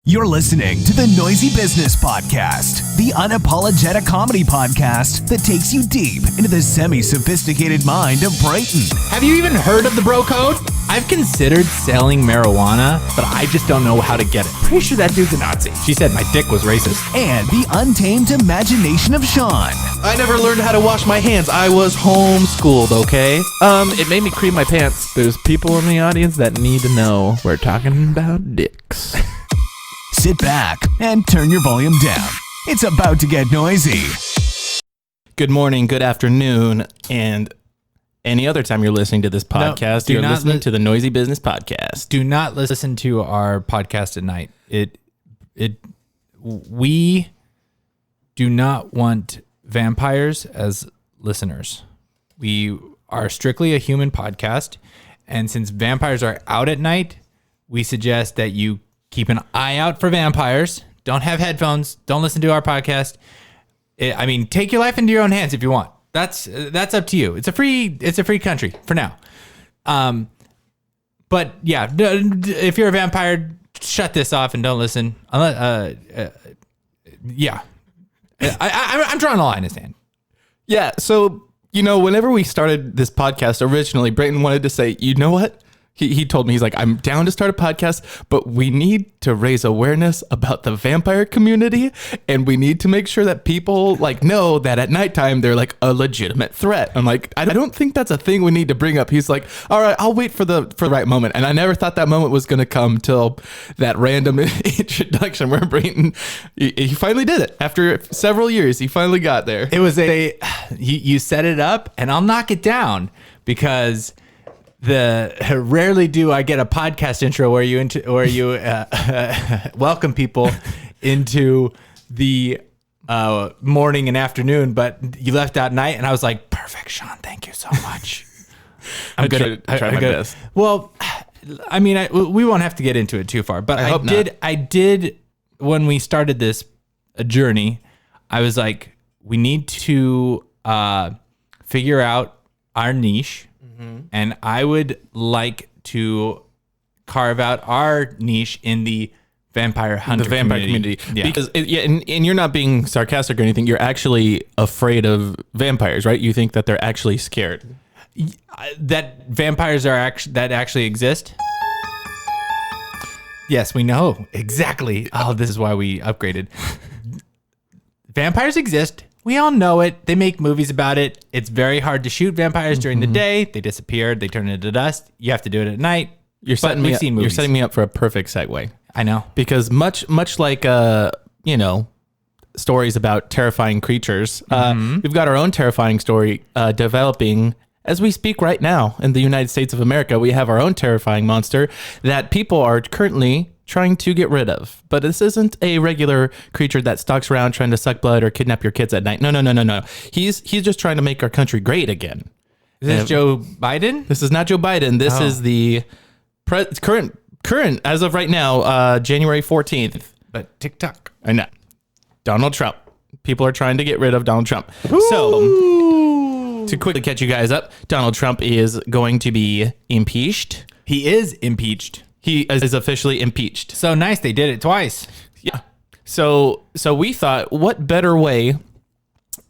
You're listening to the Noisy Business Podcast, the unapologetic comedy podcast that takes you deep into the semi-sophisticated mind of Brighton. Have you even heard of the bro code? I've considered selling marijuana, but I just don't know how to get it. Pretty sure that dude's a Nazi. She said my dick was racist. And the untamed imagination of Sean. I never learned how to wash my hands. I was homeschooled, okay? It made me cream my pants. There's people in the audience that need to know we're talking about dicks. Sit back and turn your volume down. It's about to get noisy. Good morning, good afternoon, and any other time you're listening to this podcast, you're listening to the Noisy Business Podcast. Do not listen to our podcast at night. We do not want vampires as listeners. We are strictly a human podcast, and since vampires are out at night, we suggest that you keep an eye out for vampires. Don't have headphones. Don't listen to our podcast. Take your life into your own hands if you want. That's up to you. It's a free country for now. But yeah, if you're a vampire, shut this off and don't listen. I'm drawing a line in the sand. Yeah. So, whenever we started this podcast originally, Brayton wanted to say, you know what? He told me, he's like, I'm down to start a podcast, but we need to raise awareness about the vampire community, and we need to make sure that people know that at nighttime they're a legitimate threat. I'm like, I don't think that's a thing we need to bring up. He's like, all right, I'll wait for the right moment. And I never thought that moment was going to come till that random introduction where Brayton, he finally did it. After several years, he finally got there. It was you set it up, and I'll knock it down because rarely do I get a podcast intro where you welcome people into the morning and afternoon, but you left out night, and I was like, perfect, Sean, thank you so much. I'm gonna try my best. Well, we won't have to get into it too far, but I did when we started this journey, I was like, we need to figure out our niche. And I would like to carve out our niche in the vampire hunter community. Yeah. Because, and you're not being sarcastic or anything. You're actually afraid of vampires, right? You think that they're actually scared. That vampires actually exist? Yes, we know. Exactly. Oh, this is why we upgraded. Vampires exist. We all know it. They make movies about it. It's very hard to shoot vampires during the day. They disappear. They turn into dust. You have to do it at night. You're setting me up for a perfect segue. I know. Because much like stories about terrifying creatures, we've got our own terrifying story developing as we speak right now in the United States of America. We have our own terrifying monster that people are currently trying to get rid of. But this isn't a regular creature that stalks around trying to suck blood or kidnap your kids at night. No. He's just trying to make our country great again. Is this Joe Biden? This is not Joe Biden. This is the current as of right now, January 14th. But TikTok. I know. Donald Trump. People are trying to get rid of Donald Trump. Ooh. So to quickly catch you guys up, Donald Trump is going to be impeached. He is impeached. He is officially impeached. So nice. They did it twice. Yeah. So we thought, what better way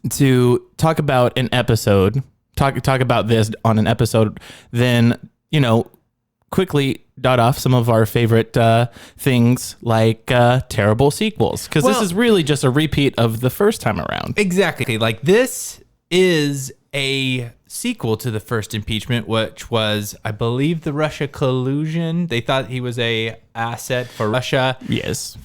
to talk about an episode, talk about this on an episode than, quickly dot off some of our favorite things like terrible sequels. Because this is really just a repeat of the first time around. Exactly. This is a sequel to the first impeachment, which was, I believe, the Russia collusion. They thought he was a asset for Russia. Yes.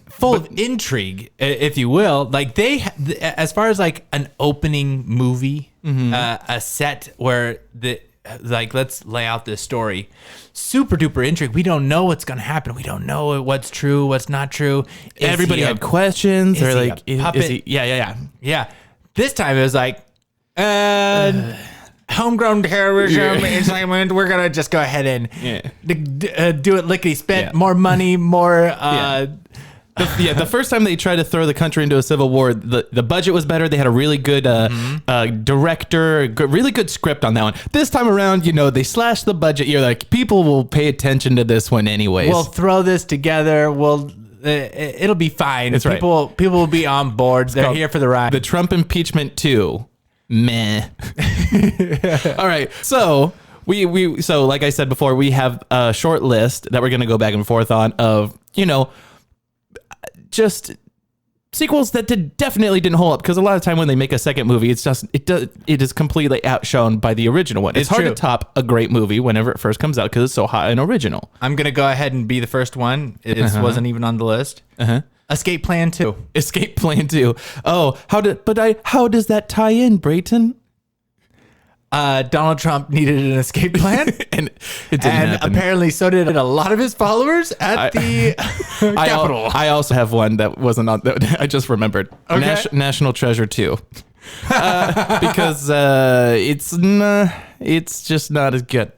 Full of intrigue, if you will. As far as an opening movie, a set where let's lay out this story. Super duper intrigue. We don't know what's going to happen. We don't know what's true, what's not true. Everybody had questions. They're like, is he? Yeah. This time it was homegrown terrorism incitement. We're gonna just go ahead and do it lickety split. More money, more. The first time they tried to throw the country into a civil war, the budget was better. They had a really good director, really good script on that one. This time around, they slashed the budget. You're like, people will pay attention to this one anyways. We'll throw this together. We'll it'll be fine. That's right. People will be on board. They're here for the ride. The Trump impeachment 2. Meh. All right. So so like I said before, we have a short list that we're going to go back and forth on of, just sequels that definitely didn't hold up, because a lot of time when they make a second movie, it is completely outshone by the original one. It's hard to top a great movie whenever it first comes out because it's so hot and original. I'm gonna go ahead and be the first one. It wasn't even on the list. Escape Plan 2. Escape Plan 2. Oh, how does that tie in, Brayton? Donald Trump needed an escape plan, and it didn't happen. Apparently so did a lot of his followers at the Capitol. I also have one that wasn't on. I just remembered. Okay. National Treasure 2. Because it's just not as good.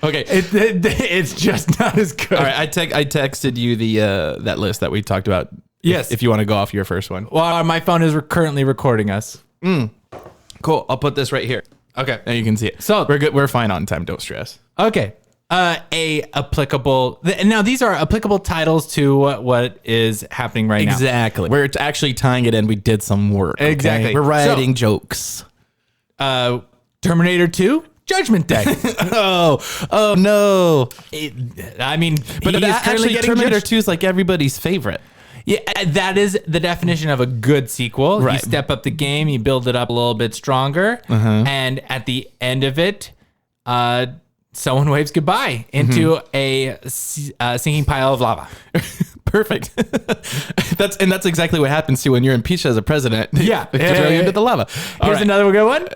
Okay, it's just not as good. All right, I texted you the that list that we talked about. Yes, if you want to go off your first one. Well, my phone is currently recording us. Cool. I'll put this right here. Okay, now you can see it. So we're good. We're fine on time. Don't stress. Okay. Now these are applicable titles to what is happening right now. Exactly. We're actually tying it in. We did some work. Okay? Exactly. We're writing jokes. Terminator 2, Judgment Day. oh no. But actually Terminator 2 is like everybody's favorite. Yeah, that is the definition of a good sequel. Right. You step up the game, you build it up a little bit stronger, and at the end of it, someone waves goodbye into a sinking pile of lava. Perfect. That's exactly what happens to you when you're impeached as a president. Yeah. They throw you into the lava. Here's another good one.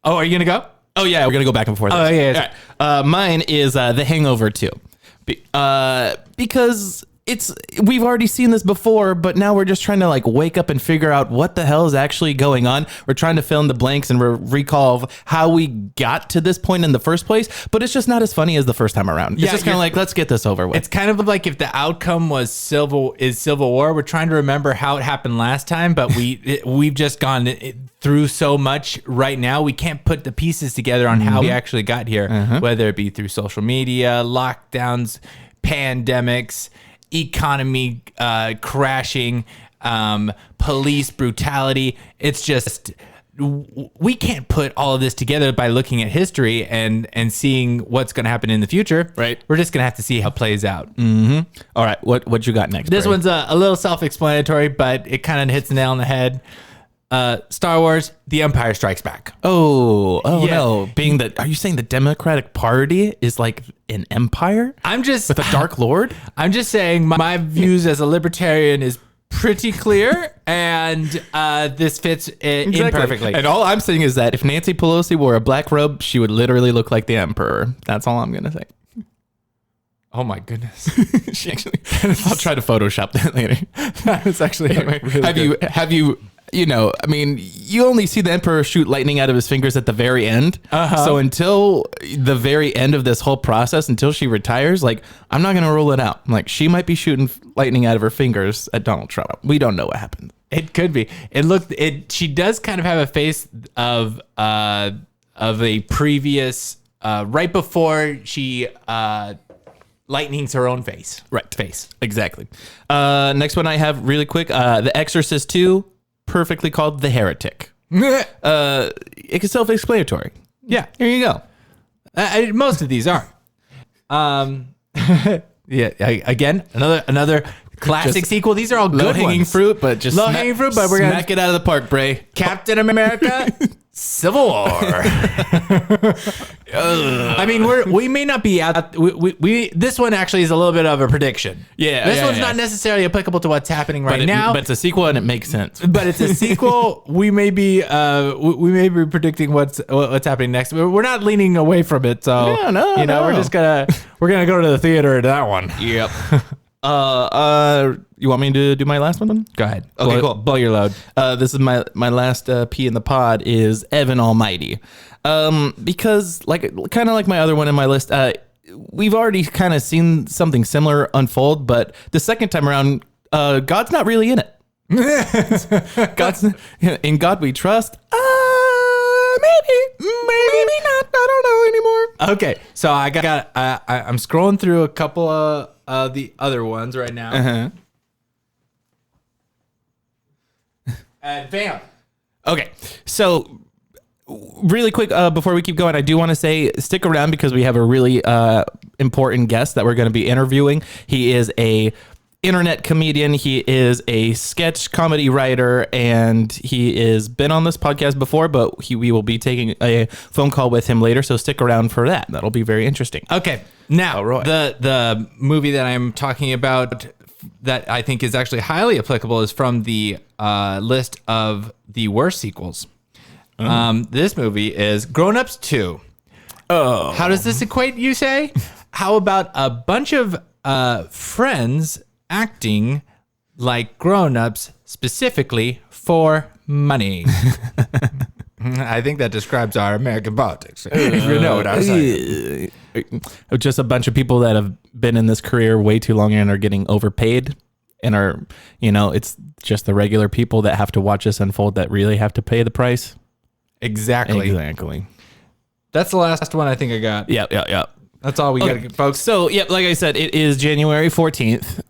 Oh, are you gonna go? Oh yeah, we're gonna go back and forth. Oh yeah. Right. Mine is The Hangover 2, because we've already seen this before, but now we're just trying to wake up and figure out what the hell is actually going on. We're trying to fill in the blanks and recall how we got to this point in the first place, but it's just not as funny as the first time around. It's just kind of let's get this over with. It's kind of like if the outcome was Civil War. We're trying to remember how it happened last time, but we've just gone through so much right now. We can't put the pieces together on how we actually got here, whether it be through social media, lockdowns, pandemics, economy crashing, police brutality. It's just we can't put all of this together by looking at history and seeing what's going to happen in the future. Right. We're just going to have to see how it plays out. All right. What you got next? This Barry? one's a little self-explanatory, but it kind of hits the nail on the head. Star Wars: The Empire Strikes Back. Oh yeah. No! Are you saying the Democratic Party is like an empire? with a Dark Lord. I'm just saying my views as a libertarian is pretty clear, and this fits in perfectly. And all I'm saying is that if Nancy Pelosi wore a black robe, she would literally look like the Emperor. That's all I'm gonna say. Oh my goodness! I'll try to Photoshop that later. That was actually really have you? You only see the Emperor shoot lightning out of his fingers at the very end. So until the very end of this whole process, until she retires, I'm not going to rule it out. She might be shooting lightning out of her fingers at Donald Trump. We don't know what happened. It could be. She does kind of have a face of a previous, right before she, lightning's her own face. Right. Face. Exactly. Next one I have really quick, The Exorcist 2. Perfectly called The Heretic. It's self-explanatory. Yeah, here you go. Most of these are. Again, another classic sequul. These are all good low-hanging fruit, but just low-hanging fruit. But we're gonna smack it out of the park, Bray. Captain America, Civil War. I mean, we may not be out. This one actually is a little bit of a prediction. Yeah, this one's not necessarily applicable to what's happening right now. But it's a sequel and it makes sense. But it's a sequel. We may be predicting what's happening next. We're not leaning away from it. So we're gonna go to the theater to that one. Yep. You want me to do my last one? Go ahead. Okay, cool. Blow your load. This is my last P in the pod is Evan Almighty. Because kind of like my other one in my list, we've already kind of seen something similar unfold, but the second time around, God's not really in it. In God we trust. Maybe not. I don't know anymore. Okay, so I'm scrolling through a couple of the other ones right now. Vamp. Okay, so really quick before we keep going, I do want to say stick around because we have a really important guest that we're going to be interviewing. He is a internet comedian. He is a sketch comedy writer, and he has been on this podcast before, but we will be taking a phone call with him later, so stick around for that. That'll be very interesting. Okay, now Roy. the movie that I'm talking about that I think is actually highly applicable is from the list of the worst sequels. This movie is Grown Ups 2. Oh. How does this equate, you say? How about a bunch of friends acting like grown-ups specifically for money? I think that describes our American politics. If you know what I'm saying. Just a bunch of people that have been in this career way too long and are getting overpaid and are, it's just the regular people that have to watch this unfold that really have to pay the price. Exactly. That's the last one I think I got. Yeah. That's all we got to get, folks. So, like I said, it is January 14th.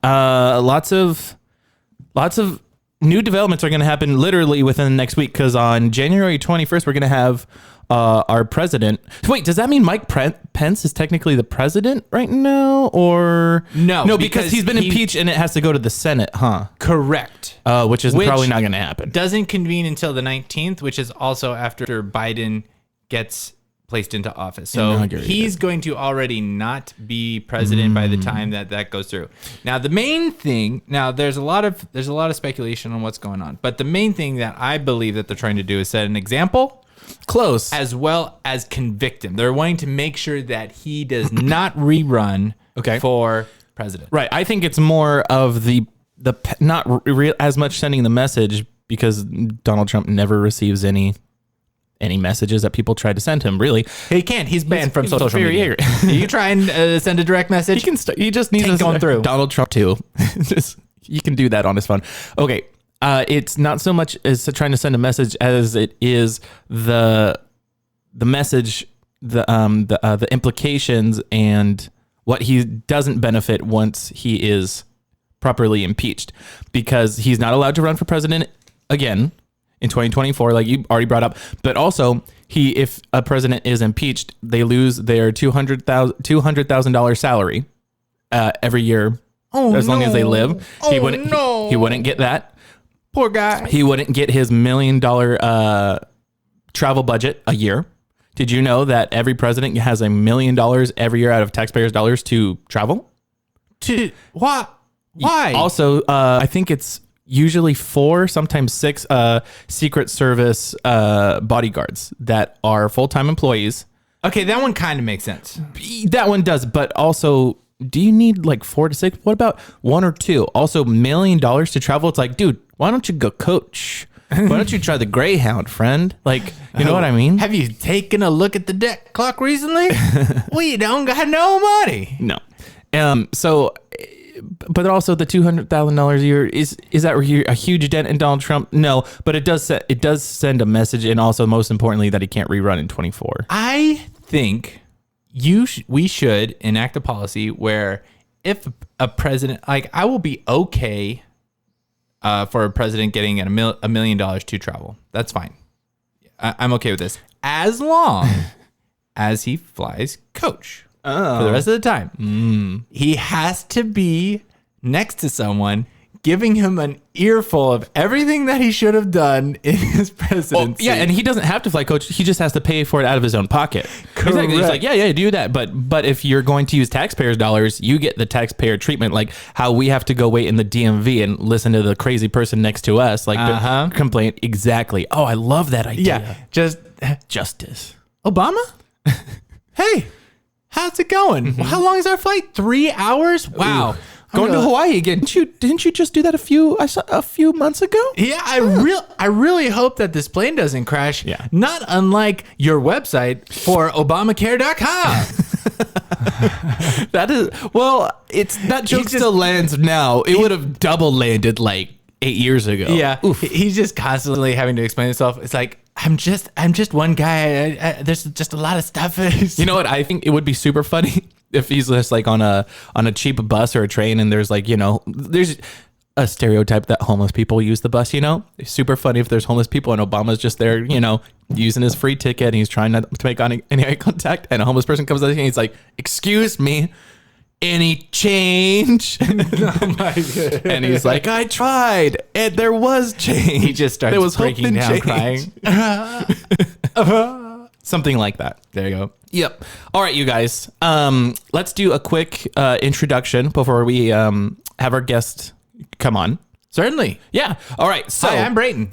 Lots of new developments are going to happen literally within the next week, because on January 21st, we're going to have our president. Wait, does that mean Mike Pence is technically the president right now? Or No, because he's been impeached and it has to go to the Senate, huh? Correct. Which is probably not going to happen. Doesn't convene until the 19th, which is also after Biden gets placed into office. So he's going to already not be president by the time that goes through. Now, the main thing, there's a lot of speculation on what's going on, but the main thing that I believe that they're trying to do is set an example. Close. As well as convict him. They're wanting to make sure that he does not rerun for president. Right. I think it's more of the not as much sending the message, because Donald Trump never receives any messages that people try to send him. Really, he can't. He's banned from social media. You try and send a direct message. He just needs to going through. Donald Trump too. You can do that on his phone. Okay. It's not so much as trying to send a message as it is the message, the implications, and what he doesn't benefit once he is properly impeached, because he's not allowed to run for president again in 2024, like you already brought up. But also, if a president is impeached, they lose their $200,000 salary every year, as long as they live. He wouldn't get that. Poor guy. He wouldn't get his $1 million travel budget a year. Did you know that every president has $1 million every year out of taxpayers' dollars to travel? What? Why? Also, I think it's usually 4, sometimes 6 Secret Service bodyguards that are full-time employees. Okay, that one kind of makes sense. That one does, but also, do you need like 4 to 6? What about 1 or 2? Also, $1 million to travel. It's like, dude, why don't you go coach? Why don't you try the Greyhound, friend? Like, you know what I mean? Have you taken a look at the debt clock recently? We don't got no money. No. So, but also the $200,000 a year is that a huge dent in Donald Trump? No, but it does send a message, and also most importantly that he can't rerun in 24. I think we should enact a policy where if a president, like, I will be okay for a president getting $1 million to travel. That's fine. I'm okay with this, as long as he flies coach for the rest of the time. He has to be next to someone giving him an earful of everything that he should have done in his presidency. Well, yeah, and he doesn't have to fly coach. He just has to pay for it out of his own pocket. Correct. Exactly. He's like, yeah, do that. But if you're going to use taxpayers' dollars, you get the taxpayer treatment, like how we have to go wait in the DMV and listen to the crazy person next to us, like complain. Exactly. Oh, I love that idea. Yeah, just justice. Obama? Hey, how's it going? How long is our flight? 3 hours? Wow. Going to Hawaii again. Didn't you just do that a few months ago? Yeah, I really hope that this plane doesn't crash. Yeah. Not unlike your website for Obamacare.com. That joke still lands now. It would have double landed like 8 years ago. Yeah. Oof. He's just constantly having to explain himself. It's like, I'm just one guy. There's just a lot of stuff. You know what? I think it would be super funny if he's just like on a cheap bus or a train, and there's like, there's a stereotype that homeless people use the bus, It's super funny if there's homeless people and Obama's just there, using his free ticket and he's trying not to make any eye contact, and a homeless person comes up and he's like, "Excuse me, any change?" Oh my God. And he's like, "I tried, and there was change." He just starts There was hope breaking and down, change. crying. Something like that. There you go. Yep. All right, you guys. Let's do a quick introduction before we have our guest come on. Certainly. Yeah. All right. So Hi, I'm Brayton.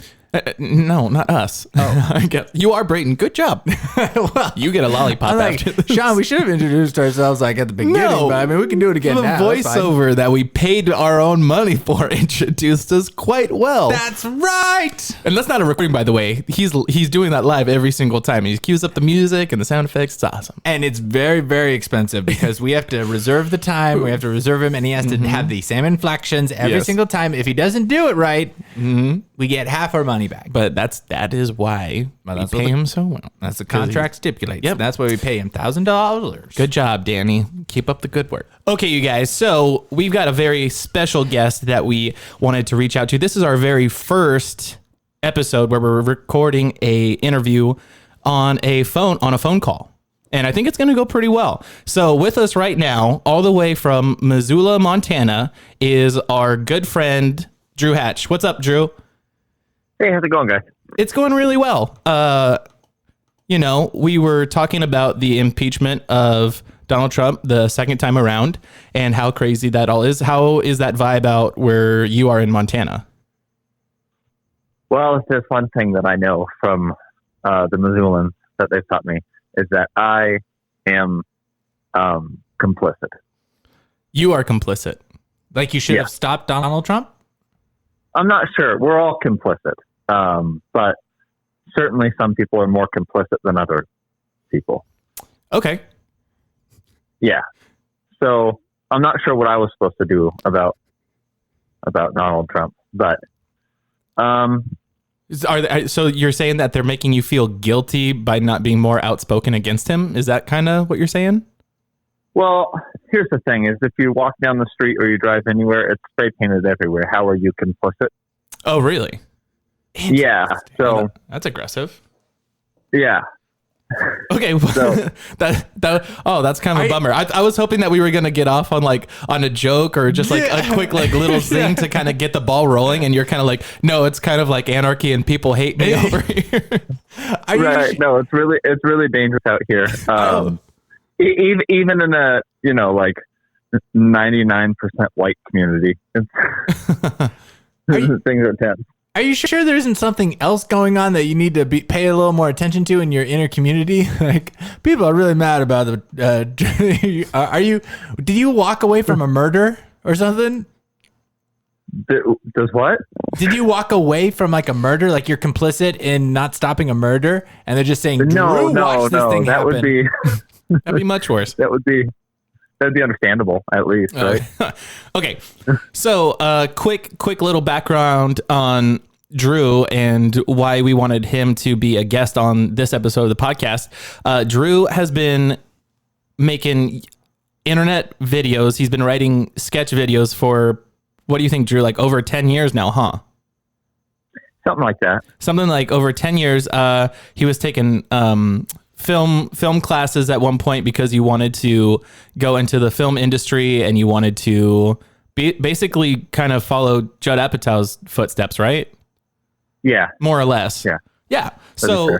No, not us. Oh, you are Brayton. Good job. Well, You get a lollipop I'm like, after this. Sean, we should have introduced ourselves like at the beginning, No. but I mean, we can do it again The now. That's fine. voiceover that we paid our own money for introduced us quite well. That's right. And that's not a recording, by the way. He's doing that live every single time. He cues up the music and the sound effects. It's awesome. And it's very, very expensive because we have to reserve the time. We have to reserve him, and he has to have the same inflections every Yes. single time. If he doesn't do it right, we get half our money back. But that is why we that's pay what the- him so well. That's the contract stipulates. Yep. That's why we pay him $1,000. Good job, Danny. Keep up the good work. Okay, you guys. So we've got a very special guest that we wanted to reach out to. This is our very first episode where we're recording a interview on a phone call. And I think it's going to go pretty well. So with us right now, all the way from Missoula, Montana, is our good friend, Drew Hatch. What's up, Drew? Hey, how's it going, guys? It's going really well. We were talking about the impeachment of Donald Trump the second time around and how crazy that all is. How is that vibe out where you are in Montana? Well, if there's one thing that I know from the Missoulans that they've taught me is that I am complicit. You are complicit. Like you should Yeah. have stopped Donald Trump? I'm not sure. We're all complicit. But certainly some people are more complicit than other people. Okay. Yeah. So I'm not sure what I was supposed to do about Donald Trump, but So you're saying that they're making you feel guilty by not being more outspoken against him? Is that kind of what you're saying? well, here's the thing: is if you walk down the street or you drive anywhere, it's spray painted everywhere. How are you complicit? Oh, really? Yeah. So That's aggressive. yeah. Okay, So- that's kind of a bummer. I was hoping that we were gonna get off on a joke or just like a quick little zing to kind of get the ball rolling, and you're kind of like, no, it's kind of like anarchy and people hate me over here. Right. No, it's really dangerous out here. Even in a 99% white community, things are tense. Are you sure there isn't something else going on that you need to pay a little more attention to in your inner community? Like, people are really mad about the. Did you walk away from a murder or something? Does what? Did you walk away from like a murder? Like you're complicit in not stopping a murder, and they're just saying, No. Drew, watch this thing That happen. would be That'd be much worse. that'd be understandable at least, right? Okay, so quick little background on Drew and why we wanted him to be a guest on this episode of the podcast. Drew has been making internet videos. He's been writing sketch videos for, what do you think, Drew? Like over 10 years now, huh? Something like that. Something like over 10 years. He was taking film classes at one point because you wanted to go into the film industry and you wanted to basically kind of follow Judd Apatow's footsteps, right? Yeah. More or less. Yeah. So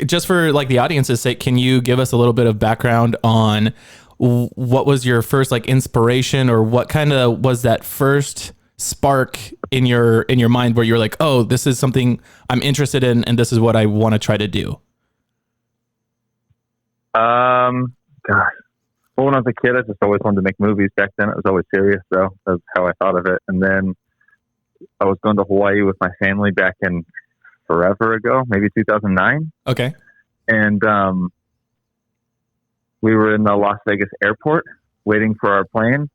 just for like the audience's sake, can you give us a little bit of background on what was your first like inspiration, or what kind of was that first spark in your mind where you're like, oh, this is something I'm interested in and this is what I want to try to do? Gosh. Well, when I was a kid, I just always wanted to make movies. Back then, it was always serious, though. That's how I thought of it. And then I was going to Hawaii with my family back in forever ago, maybe 2009. Okay. And we were in the Las Vegas airport waiting for our plane.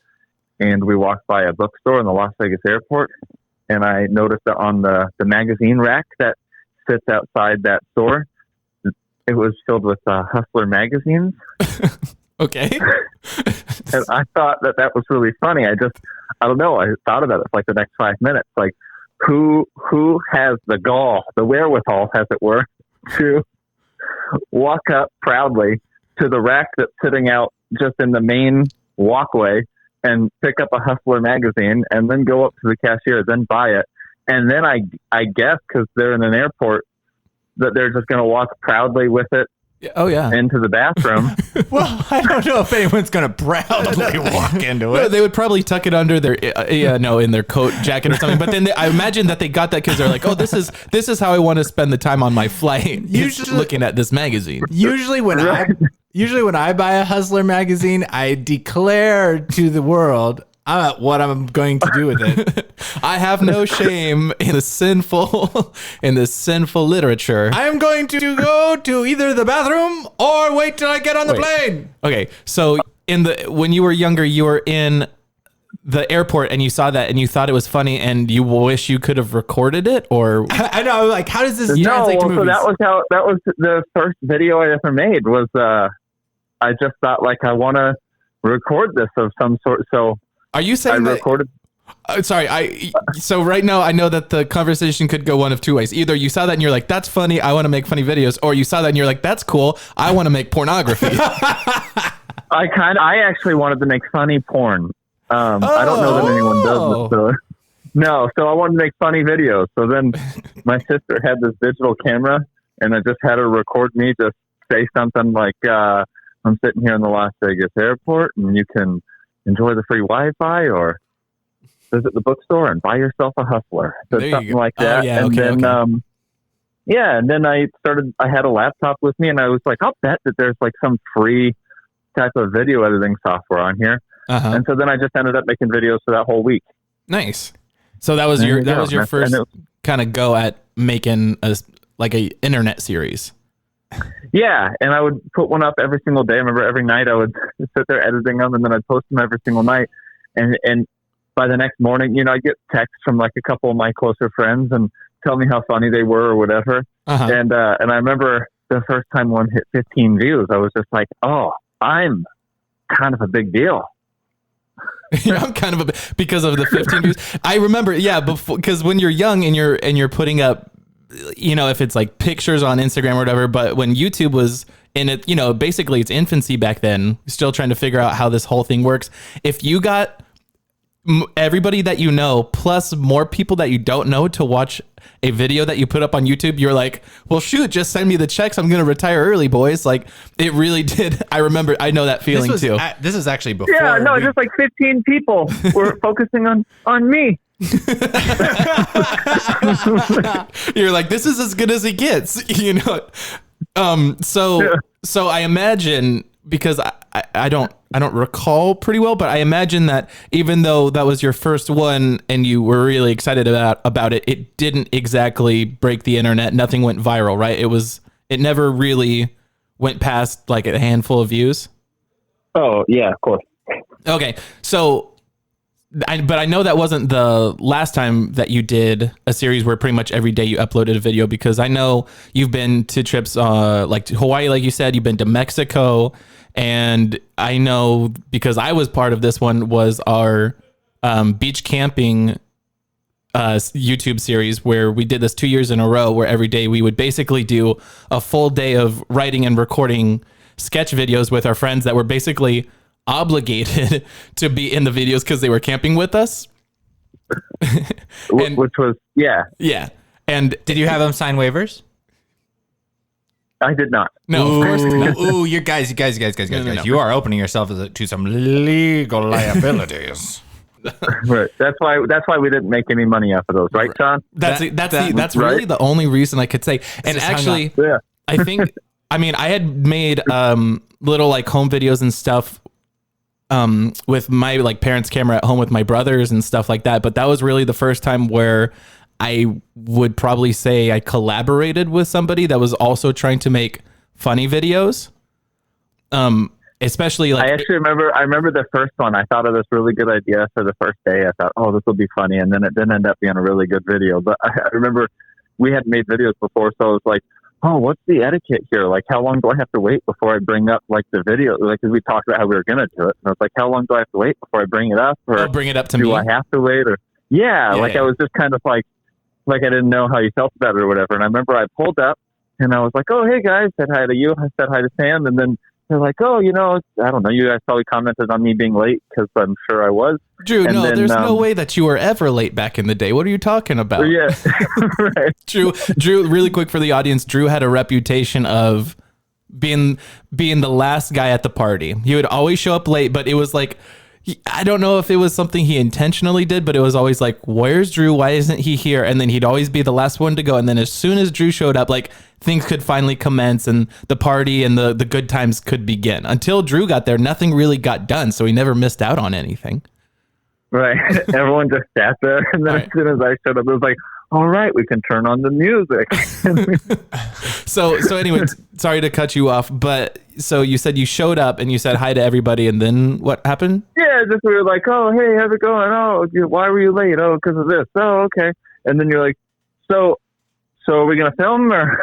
And we walked by a bookstore in the Las Vegas airport. And I noticed that on the magazine rack that sits outside that store, it was filled with Hustler magazines. Okay. And I thought that was really funny. I don't know. I thought about it for like the next 5 minutes. Like, who has the gall, the wherewithal, as it were, to walk up proudly to the rack that's sitting out just in the main walkway and pick up a Hustler magazine and then go up to the cashier, then buy it. And then I guess, because they're in an airport, that they're just going to walk proudly with it into the bathroom. Well, I don't know if anyone's going to proudly walk into it. No, they would probably tuck it under their in their coat jacket or something. But then I imagine that they got that because they're like, oh, this is how I want to spend the time on my flight. Usually looking at this magazine. Usually when I buy a Hustler magazine, I declare to the world what I'm going to do with it. I have no shame in the sinful literature. I am going to go to either the bathroom or wait till I get on the plane. Okay, so when you were younger, you were in the airport and you saw that and you thought it was funny and you wish you could have recorded it, or I know, like, how does this translate to movies? So that was the first video I ever made. Was I just thought, like, I want to record this of some sort. So are you saying I recorded? So right now I know that the conversation could go one of two ways. Either you saw that and you're like, that's funny, I want to make funny videos, or you saw that and you're like, that's cool, I want to make pornography. I actually wanted to make funny porn. I don't know that anyone does this. So. No, so I wanted to make funny videos. So then my sister had this digital camera, and I just had her record me just say something like, I'm sitting here in the Las Vegas airport, and you can enjoy the free Wi-Fi or visit the bookstore and buy yourself a Hustler. So something like that. And then I had a laptop with me, and I was like, I'll bet that there's like some free type of video editing software on here. And so then I just ended up making videos for that whole week. Nice. So that was your first kind of go at making a internet series. Yeah, and I would put one up every single day. I remember every night I would sit there editing them, and then I'd post them every single night. And by the next morning, I'd get texts from like a couple of my closer friends and tell me how funny they were or whatever. And I remember the first time one hit 15 views, I was just like, oh, I'm kind of a big deal. I'm kind of because of the 15 views. I remember, because when you're young and you're putting up, if it's like pictures on Instagram or whatever, but when YouTube was in it, basically its infancy back then, still trying to figure out how this whole thing works. If you got everybody that you know plus more people that you don't know to watch a video that you put up on YouTube, you're like, well, shoot, just send me the checks. I'm going to retire early, boys. Like, it really did. I know that feeling too. This is actually before. Yeah, no, just like 15 people were focusing on me. You're like, this is as good as it gets, So I imagine, because I don't recall pretty well, but I imagine that even though that was your first one and you were really excited about it, it didn't exactly break the internet. Nothing went viral, right? It never really went past like a handful of views. Oh yeah, of course. Okay, so. But I know that wasn't the last time that you did a series where pretty much every day you uploaded a video, because I know you've been to trips like to Hawaii, like you said, you've been to Mexico, and I know because I was part of this one was our beach camping YouTube series where we did this 2 years in a row, where every day we would basically do a full day of writing and recording sketch videos with our friends that were basically obligated to be in the videos because they were camping with us. Which was, yeah. And did you have them sign waivers? I did not. No. Ooh, you guys. No. You are opening yourself to some legal liabilities. Right. That's why we didn't make any money off of those, right, John? That's really the only reason I could say. And actually, I think, I had made little like home videos and stuff with my like parents' camera at home with my brothers and stuff like that. But that was really the first time where I would probably say I collaborated with somebody that was also trying to make funny videos. Especially like I remember the first one. I thought of this really good idea for the first day. I thought, oh, this will be funny. And then it didn't end up being a really good video. But I remember we had made videos before. So it was like, oh, what's the etiquette here? Like, how long do I have to wait before I bring up like the video? Like, 'cause we talked about how we were going to do it. And I was like, how long do I have to wait before I bring it up? Or bring it up to do me. I have to wait? Or yeah, like I was just kind of like I didn't know how you felt about it or whatever. And I remember I pulled up and I was like, oh, hey guys, said hi to you. I said hi to Sam. And then they're like, oh, you know, I don't know. You guys probably commented on me being late because I'm sure I was. Drew, and no, then, there's no way that you were ever late back in the day. What are you talking about? Yeah, right. Drew, really quick for the audience, Drew had a reputation of being the last guy at the party. He would always show up late, but it was like, I don't know if it was something he intentionally did, but it was always like, where's Drew? Why isn't he here? And then he'd always be the last one to go. And then as soon as Drew showed up, like things could finally commence and the party and the good times could begin. Until Drew got there, nothing really got done. So he never missed out on anything. Right. Everyone just sat there. And then as soon as I showed up, it was like, all right, we can turn on the music. So anyway, sorry to cut you off, but so you said you showed up and you said hi to everybody, and then what happened? Yeah, just we were like, oh, hey, how's it going? Oh, why were you late? Oh, because of this. Oh, okay. And then you're like, so are we gonna film or?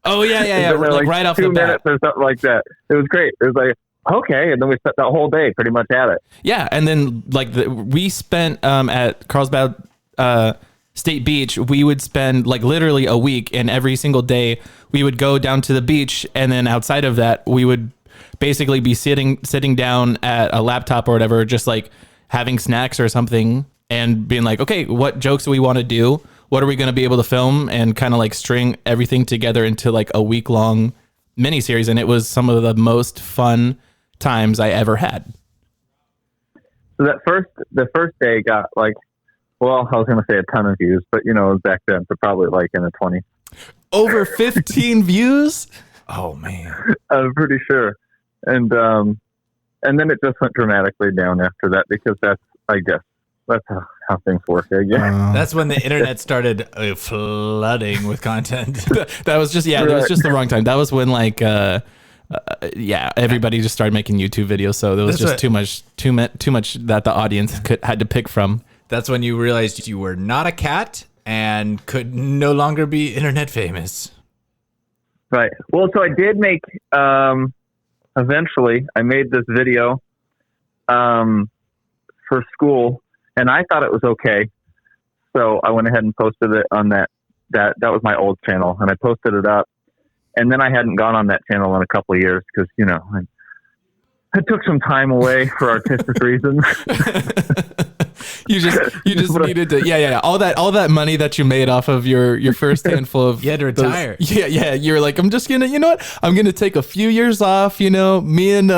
Oh yeah. Like right off 2 the bat. minutes or something like that. It was great. It was like, okay, and then we spent that whole day pretty much at it. Yeah, and then like we spent at Carlsbad State Beach, we would spend like literally a week, and every single day we would go down to the beach, and then outside of that we would basically be sitting down at a laptop or whatever, just like having snacks or something and being like, okay, what jokes do we want to do? What are we going to be able to film? And kind of like string everything together into like a week-long miniseries. And it was some of the most fun times I ever had. So the first day got like, well, I was going to say a ton of views, but you know, it was back then, so probably like in the 20s. Over 15 views? Oh man. I'm pretty sure. And then it just went dramatically down after that because that's how things work, I guess. That's when the internet started flooding with content. That was just, it was just the wrong time. That was when like, everybody just started making YouTube videos. So there was just too much that the audience had to pick from. That's when you realized you were not a cat and could no longer be internet famous. Right. Well, so I did make, eventually I made this video, for school, and I thought it was okay. So I went ahead and posted it on that was my old channel, and I posted it up, and then I hadn't gone on that channel in a couple of years because, you know, I took some time away for artistic reasons. You just needed to all that money that you made off of your first handful of you had to retire. You're like, I'm just gonna, you know what, I'm gonna take a few years off, you know, me and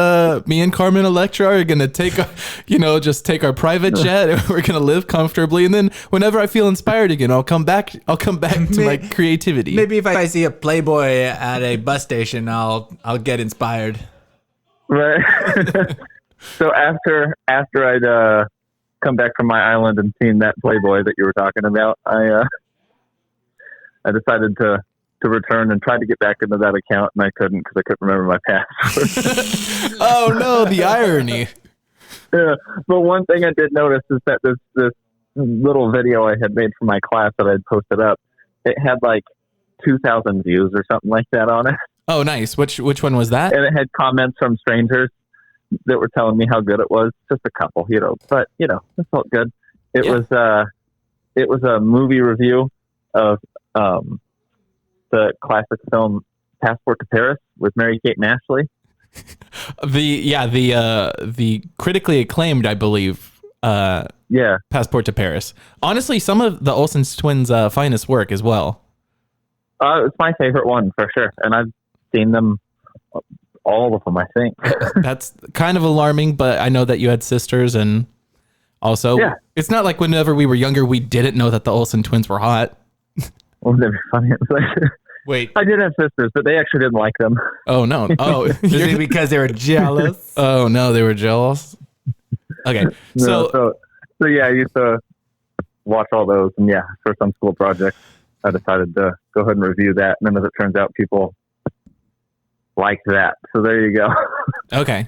Carmen Electra are gonna take our private jet and we're gonna live comfortably, and then whenever I feel inspired again, I'll come back to my creativity. Maybe if I see a Playboy at a bus station, I'll get inspired. Right. So after I'd come back from my island and seen that Playboy that you were talking about, I decided to return and tried to get back into that account, and I couldn't because I couldn't remember my password. Oh no, the irony. Yeah, but one thing I did notice is that this little video I had made for my class that I'd posted up, it had like 2,000 views or something like that on it. Oh, nice. Which one was that? And it had comments from strangers that were telling me how good it was. Just a couple, you know, but you know, it felt good. It was a movie review of the classic film Passport to Paris with Mary-Kate and Ashley. The critically acclaimed, I believe. Passport to Paris. Honestly, some of the Olsen twins' finest work as well. It's my favorite one for sure, and I've seen them. All of them, I think. That's kind of alarming, but I know that you had sisters, and also, it's not like whenever we were younger, we didn't know that the Olsen twins were hot. Well, they're funny. Wait, I did have sisters, but they actually didn't like them. Oh no! Oh, is it because they were jealous? Oh no, they were jealous. Okay, so yeah, I used to watch all those, and for some school project, I decided to go ahead and review that, and then as it turns out, people like that. So there you go. Okay.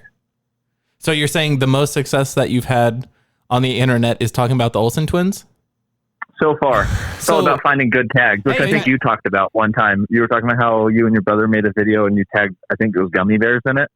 So you're saying the most success that you've had on the internet is talking about the Olsen twins? so far. It's all about finding good tags, which I think you talked about one time. You were talking about how you and your brother made a video and you tagged, I think it was gummy bears in it.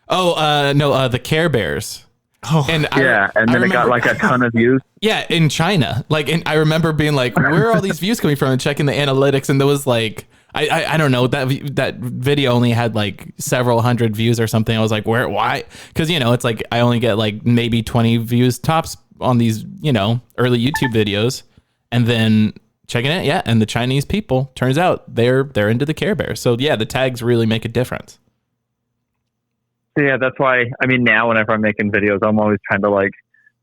Oh, no, the Care Bears. Oh, and then it got like a ton of views. Yeah, in China. Like, and I remember being like, where are all these views coming from? And checking the analytics, and there was like, I don't know, that video only had like several hundred views or something. I was like, why? Because, it's like I only get like maybe 20 views tops on these, early YouTube videos. And then checking it, and the Chinese people, turns out they're into the Care Bears. So yeah, the tags really make a difference. Yeah, that's why, now whenever I'm making videos, I'm always trying to, like,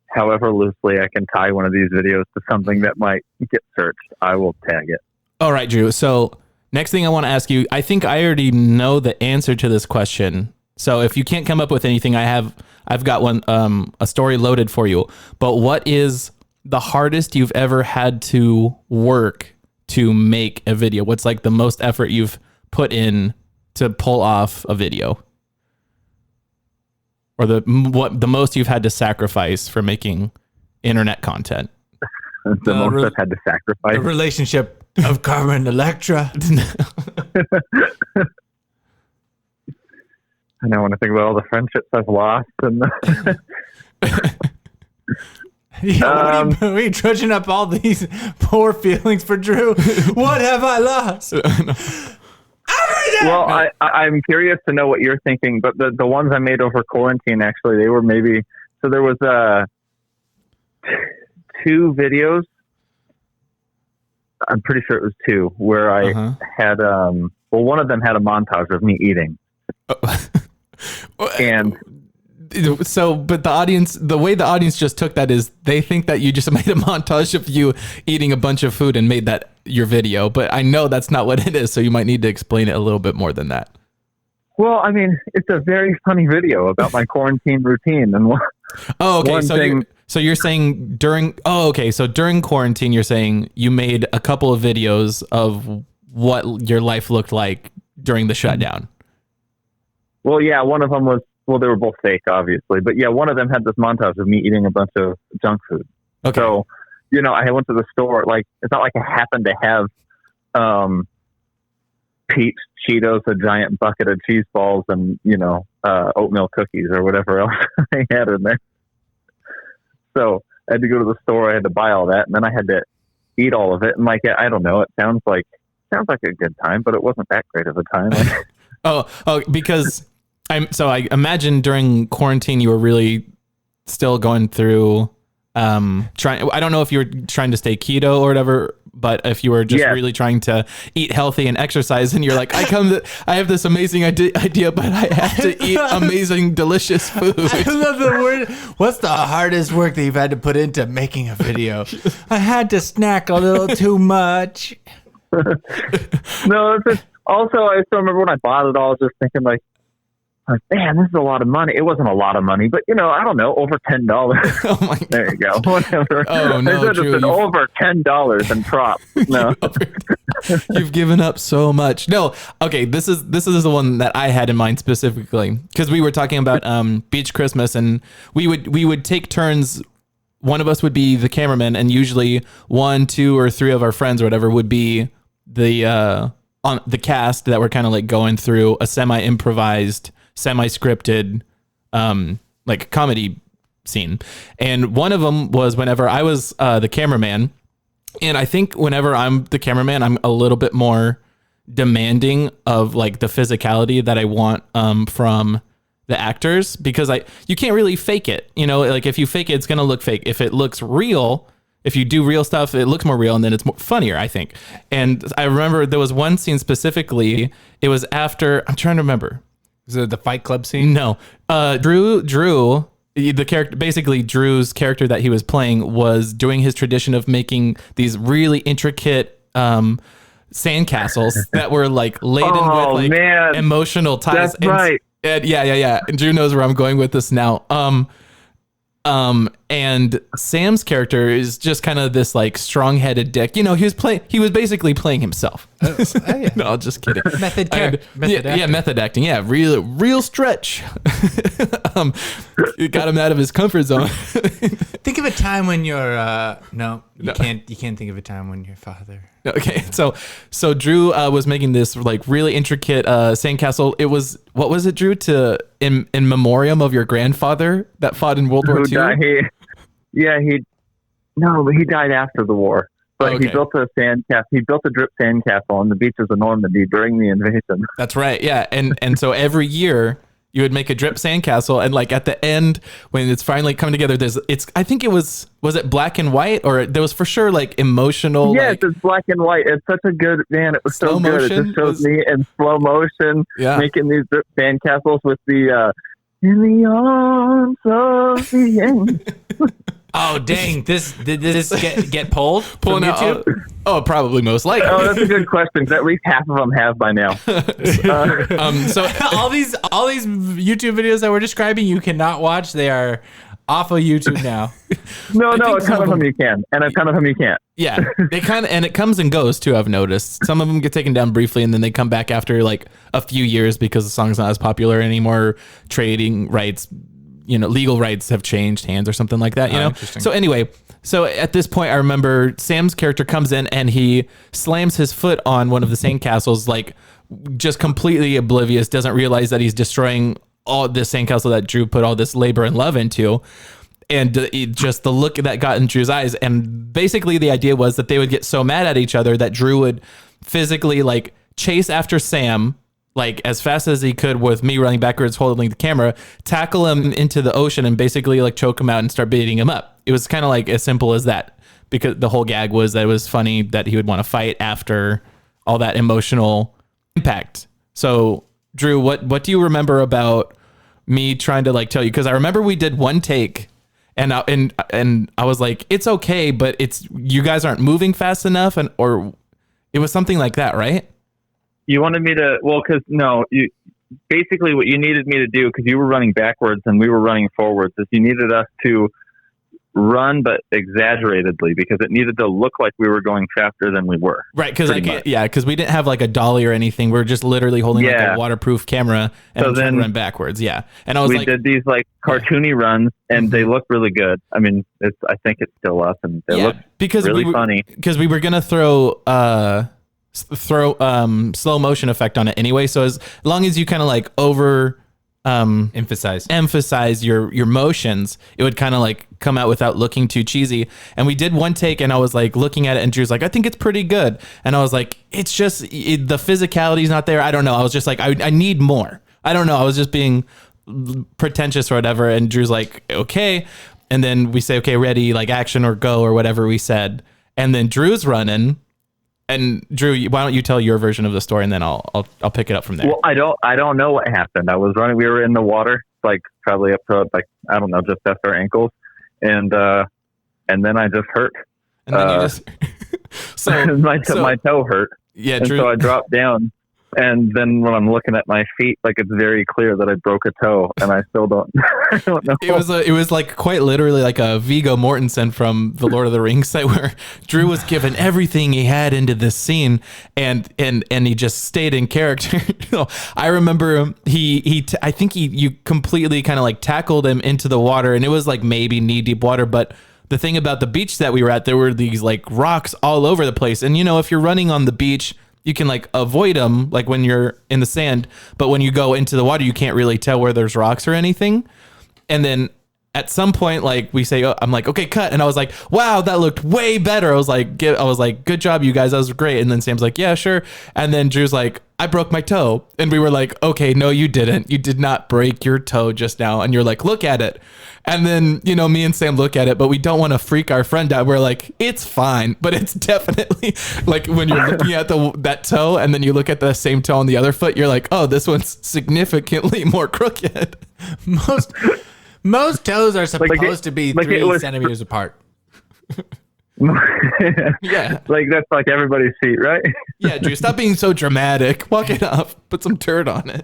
however loosely I can tie one of these videos to something that might get searched, I will tag it. All right, Drew. So next thing I want to ask you, I think I already know the answer to this question. So if you can't come up with anything, I've got one, a story loaded for you. But what is the hardest you've ever had to work to make a video? What's like the most effort you've put in to pull off a video? Or the most you've had to sacrifice for making internet content? The most I've had to sacrifice. The relationship of Carmen and Electra. I know when I think about all the friendships I've lost and what are you trudging up all these poor feelings for Drew? What have I lost? Well, I'm curious to know what you're thinking, but the ones I made over quarantine, actually, they were maybe, so there was 2 videos, I'm pretty sure it was 2, where I had, one of them had a montage of me eating. And so, but the way the audience just took that is they think that you just made a montage of you eating a bunch of food and made that your video, but I know that's not what it is. So you might need to explain it a little bit more than that. Well, it's a very funny video about my quarantine routine. And so you're saying during quarantine, you're saying you made a couple of videos of what your life looked like during the shutdown. Well, yeah, one of them was, they were both fake, obviously. But yeah, one of them had this montage of me eating a bunch of junk food. Okay. So, I went to the store, like, it's not like I happened to have Pete's Cheetos, a giant bucket of cheese balls, and, oatmeal cookies or whatever else I had in there. So I had to go to the store, I had to buy all that, and then I had to eat all of it. And, like, I don't know, it sounds like a good time, but it wasn't that great of a time. Because I imagine during quarantine you were really still going through trying. I don't know if you were trying to stay keto or whatever, but if you were just really trying to eat healthy and exercise, and you're like, I have this amazing idea, but I have to eat amazing, delicious food. I love the word. What's the hardest work that you've had to put into making a video? I had to snack a little too much. No, it's just, also, I still remember when I bought it all, I was just thinking like, man, this is a lot of money. It wasn't a lot of money, but I don't know, over $10. Oh my God. There you go. Whatever. Oh no, Drew, over $10 in props. No, you've given up so much. No, okay. This is the one that I had in mind specifically because we were talking about beach Christmas, and we would take turns. One of us would be the cameraman, and usually 1, 2, or 3 of our friends or whatever would be the on the cast that were kind of like going through a semi-improvised, semi-scripted like comedy scene. And one of them was whenever I was the cameraman, and I think whenever I'm the cameraman, I'm a little bit more demanding of like the physicality that I want from the actors, because you can't really fake it, like if you fake it, it's gonna look fake. If it looks real, if you do real stuff, it looks more real, and then it's more funnier, I think. And I remember there was one scene specifically. It was after, I'm trying to remember. Is it the Fight Club scene? No. Drew, the character, basically Drew's character that he was playing was doing his tradition of making these really intricate sandcastles that were like laden with like emotional ties. That's right. And yeah. And Drew knows where I'm going with this now. And Sam's character is just kind of this like strong-headed dick. You know, he was basically playing himself. Yeah. No, just kidding. Method Yeah, method acting. Yeah, real stretch. It got him out of his comfort zone. Think of a time when you're you can't think of a time when your father. Okay, so Dru was making this like really intricate sandcastle. It was, what was it, Dru? In memoriam of your grandfather that fought in World War II. He died after the war. But Okay. he built a sandcastle. He built a drip sandcastle on the beaches of Normandy during the invasion. That's right. Yeah, and so every year you would make a drip sandcastle, and like at the end when it's finally come together, I think it was it black and white, or there was for sure like emotional. Yes, like, it's black and white. It's such a good, man. It was so Slow good. It motion just shows was- me in slow motion Yeah. making these drip sandcastles with the in the arms of the angel. Oh dang! Did this get pulled from pulling out. YouTube? Oh, probably most likely. Oh, that's a good question. 'Cause at least half of them have by now. So all these YouTube videos that we're describing, you cannot watch. They are off of YouTube now. No, think a some ton of of them them- you can, and a ton of them you can't. yeah, they kind of, and it comes and goes too. I've noticed some of them get taken down briefly, and then they come back after like a few years because the song's not as popular anymore. Trading rights, legal rights have changed hands or something like that. Interesting. So anyway, at this point, I remember Sam's character comes in and he slams his foot on one of the sandcastles, like just completely oblivious, doesn't realize that he's destroying all this sandcastle that Dru put all this labor and love into. And just the look that got in Dru's eyes. And basically the idea was that they would get so mad at each other that Dru would physically like chase after Sam, like as fast as he could with me running backwards, holding the camera, tackle him into the ocean and basically like choke him out and start beating him up. It was kind of like as simple as that, because the whole gag was that it was funny that he would want to fight after all that emotional impact. So Dru, what do you remember about me trying to like tell you? Because I remember we did one take and I was like, it's okay, but you guys aren't moving fast enough, or it was something like that, right? You wanted me to, you basically what you needed me to do, because you were running backwards and we were running forwards, is you needed us to run, but exaggeratedly, because it needed to look like we were going faster than we were. Right, because Pretty much. because we didn't have like a dolly or anything. We are just literally holding like a waterproof camera and So I'm trying to then run backwards. Yeah, and I was We like, did these like cartoony runs, and they look really good. I mean, I think it's still up, and they look because really funny. Because we were gonna throw slow motion effect on it anyway. So as long as you kind of like over emphasize your motions, it would kind of like come out without looking too cheesy. And we did one take and I was like looking at it and Dru's like, I think it's pretty good. And I was like, it's just the physicality is not there. I don't know. I was just like, I need more. I don't know. I was just being pretentious or whatever. And Dru's like, okay. And then we say, okay, ready, like action or go or whatever we said. And then Dru's running. And Dru, why don't you tell your version of the story, and then I'll pick it up from there. Well, I don't know what happened. I was running. We were in the water, like probably up to like I don't know, just past our ankles, and then I just hurt. And then you just my toe hurt. Yeah, and Dru. so I dropped down. And then when I'm looking at my feet, like it's very clear that I broke a toe, and I still don't. I don't know. It was like quite literally like a Viggo Mortensen from the Lord of the Rings site, where Dru was given everything he had into this scene, and he just stayed in character. I remember I think you completely kind of like tackled him into the water, and it was like maybe knee deep water, but. The thing about the beach that we were at, there were these like rocks all over the place, and if you're running on the beach, you can like avoid them like when you're in the sand, but when you go into the water, you can't really tell where there's rocks or anything. And then at some point, like we say, I'm like, okay, cut. And I was like, wow, that looked way better. I was like, good job, you guys. That was great. And then Sam's like, yeah, sure. And then Dru's like, I broke my toe. And we were like, okay, no, you didn't. You did not break your toe just now. And you're like, look at it. And then, me and Sam look at it, but we don't want to freak our friend out. We're like, it's fine. But it's definitely like when you're looking at that toe and then you look at the same toe on the other foot, you're like, oh, this one's significantly more crooked. Most toes are supposed to be 3 centimeters apart. Yeah. Like that's like everybody's feet, right? Yeah, Dru, stop being so dramatic. Walk it off. Put some dirt on it.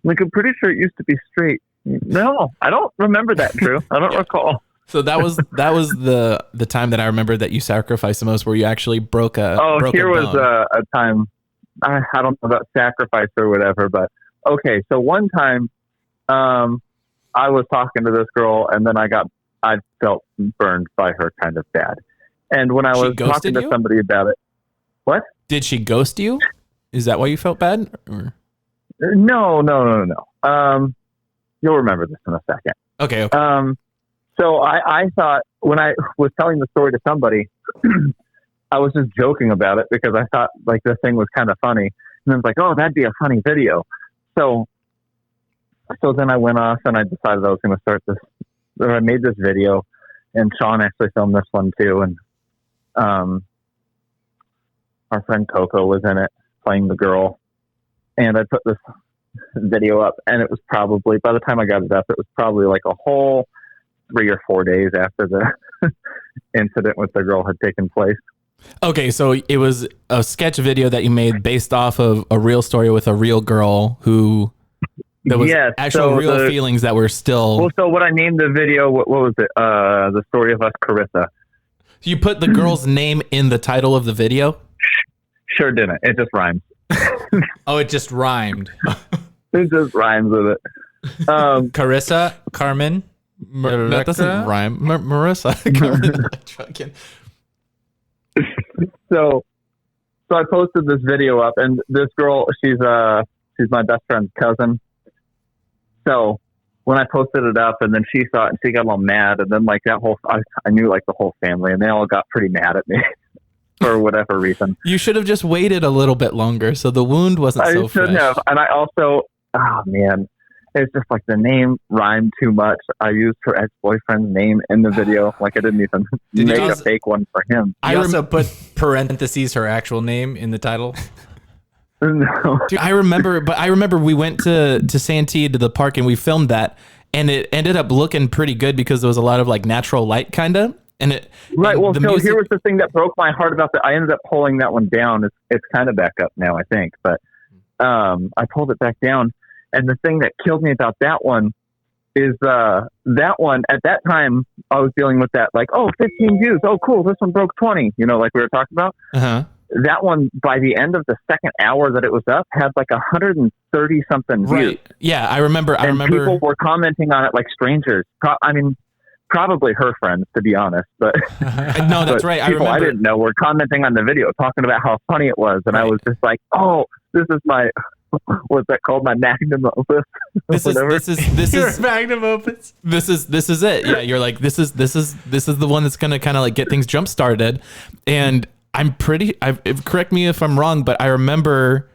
Like I'm pretty sure it used to be straight. No, I don't remember that, Drew. I don't recall. So that was the time that I remember that you sacrificed the most, where you actually broke a. Oh, here was bone. a time. I don't know about sacrifice or whatever, but okay. So one time, I was talking to this girl, and then I felt burned by her kind of bad. And when I was talking to somebody about it, what? Did she ghost you? Is that why you felt bad? Or? No. You'll remember this in a second. Okay. So I thought when I was telling the story to somebody, I was just joking about it because I thought like the thing was kind of funny. And I was like, oh, that'd be a funny video. So then I went off and I decided I was going to start this. So I made this video, and Sean actually filmed this one too. And our friend Coco was in it playing the girl. And I put this video up, and it was probably, by the time I got it up, it was probably like a whole 3 or 4 days after the incident with the girl had taken place. Okay, so it was a sketch video that you made based off of a real story with a real girl who there was actual real feelings that were still. Well, so what I named the video, what was it? The story of us, Carissa. You put the girl's name in the title of the video? Sure didn't. It just rhymes. Oh, it just rhymed. It just rhymes with it. Carissa, Carmen. That doesn't rhyme. Marissa. So I posted this video up, and this girl, she's my best friend's cousin. So when I posted it up, and then she saw it, and she got all mad, and then like that whole, I knew like the whole family, and they all got pretty mad at me for whatever reason. You should have just waited a little bit longer, so the wound wasn't so fresh. I shouldn't have, and I also, oh man. It's just like the name rhymed too much. I used her ex-boyfriend's name in the video. Like I didn't even make a fake one for him. I also put parentheses her actual name in the title. No. Dude, I remember we went to Santee to the park and we filmed that, and it ended up looking pretty good because there was a lot of like natural light kind of. Right. Well, so here was the thing that broke my heart about that. I ended up pulling that one down. It's kind of back up now, I think, but I pulled it back down. And the thing that killed me about that one is that one, at that time, I was dealing with that, like, 15 views. Oh, cool. This one broke 20, like we were talking about. Uh-huh. That one, by the end of the second hour that it was up, had like 130-something views. Right. Yeah, I remember. People were commenting on it like strangers. Probably her friends, to be honest. But no, that's right. People I didn't know were commenting on the video, talking about how funny it was. And right. I was just like, oh, this is my... What's that called? My magnum opus. This is your magnum opus. This is it. Yeah, you're like this is the one that's gonna kind of like get things jump started. And correct me if I'm wrong, but I remember